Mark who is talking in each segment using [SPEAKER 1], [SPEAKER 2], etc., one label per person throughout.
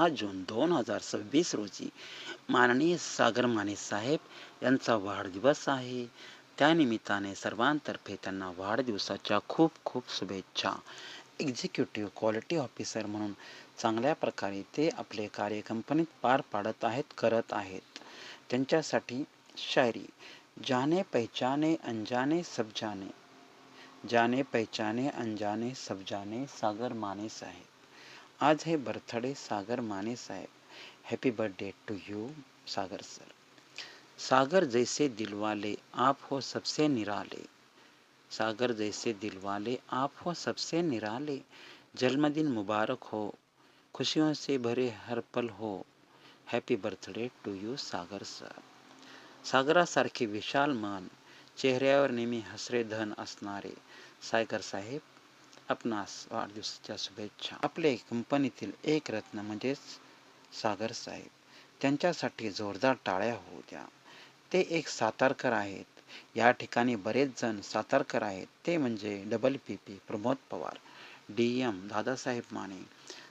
[SPEAKER 1] जून 2026 रोजी माननीय सागर माने साहेब यांचा वाढदिवस आहे. त्यानिमित्ताने सर्वांतर्फे त्यांना वाढदिवसाच्या खूप खूप शुभेच्छा. एक्झिक्युटिव्ह क्वालिटी ऑफिसर म्हणून चांगल्या प्रकारे ते आपले कार्य कंपनीत पार पाडत आहेत, करत आहेत. त्यांच्यासाठी शायरी. जाने पहचाने अनजाने सब जाने, जाने पहचाने अनजाने सब जाने, सागर माने साहेब. आज है बर्थडे सागर माने साहेब. Happy birthday to you Sagar sir. Sagar जैसे दिलवाले आप हो सबसे निराले, सागर जैसे दिलवाले आप हो सबसे निराले. जन्मदिन मुबारक हो, खुशियों से भरे हर पल हो. Happy birthday to you Sagar sir. सागरासारखे विशाल मन, चेहऱ्यावर नेहमी हसरे धन असणारे सागर साहेब, आपणास वाढदिवसाच्या शुभेच्छा. आपले कंपनीतील एक रत्न म्हणजेच सागर साहेब. त्यांच्यासाठी जोरदार टाळ्या होऊ द्या. ते एक सातारकर आहेत. या ठिकाणी बरेच जण सातारकर आहेत. ते म्हणजे WPP प्रमोद पवार, DM दादासाहेब माने.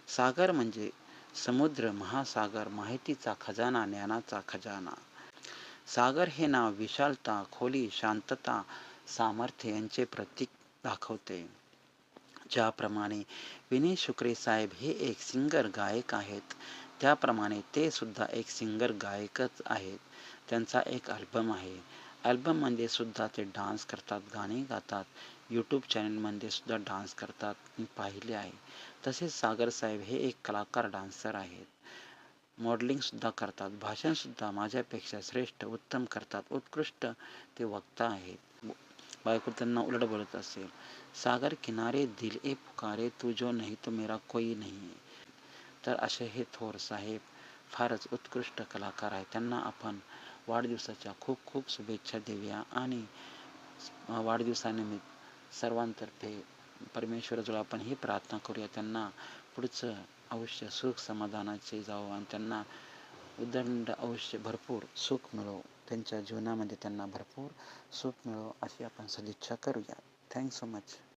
[SPEAKER 1] सागर म्हणजे समुद्र, महासागर, माहितीचा खजाना, ज्ञानाचा खजाना. सागर हे नाव विशालता, खोली, शांतता, सामर्थ्य यांचे प्रतीक दाखवते. ज्याप्रमाणे विनय शुक्रे साहेब हे एक सिंगर गायक आहेत, त्याप्रमाणे ते सुद्धा एक सिंगर गायकच आहेत. त्यांचा एक अल्बम आहे. अल्बममध्ये सुद्धा ते डान्स करतात, गाणी गातात. यूट्यूब चॅनलमध्ये सुद्धा डान्स करतात, मी पाहिले आहे. तसेच सागर साहेब हे एक कलाकार डान्सर आहेत. मॉडेलिंगसुद्धा करतात. भाषणसुद्धा माझ्यापेक्षा श्रेष्ठ, उत्तम करतात. उत्कृष्ट ते वक्ता आहेत. बायको त्यांना उलट बोलत असेल. सागर किनारे दिल ए पुकारे, तू जो नहीं तो मेरा कोई नहीं. तर असे हे थोर साहेब फारच उत्कृष्ट कलाकार आहेत. त्यांना आपण वाढदिवसाच्या खूप खूप शुभेच्छा देऊया आणि वाढदिवसानिमित्त सर्वांतर्फे परमेश्वराजवळ आपण ही प्रार्थना करूया, त्यांना पुढचं आयुष्य सुख समाधानाचे जावो आणि त्यांना उदंड आयुष्य भरपूर सुख मिळो, त्यांच्या जीवनामध्ये त्यांना भरपूर सुख मिळो अशी आपण सदिच्छा करूया. Thanks so much.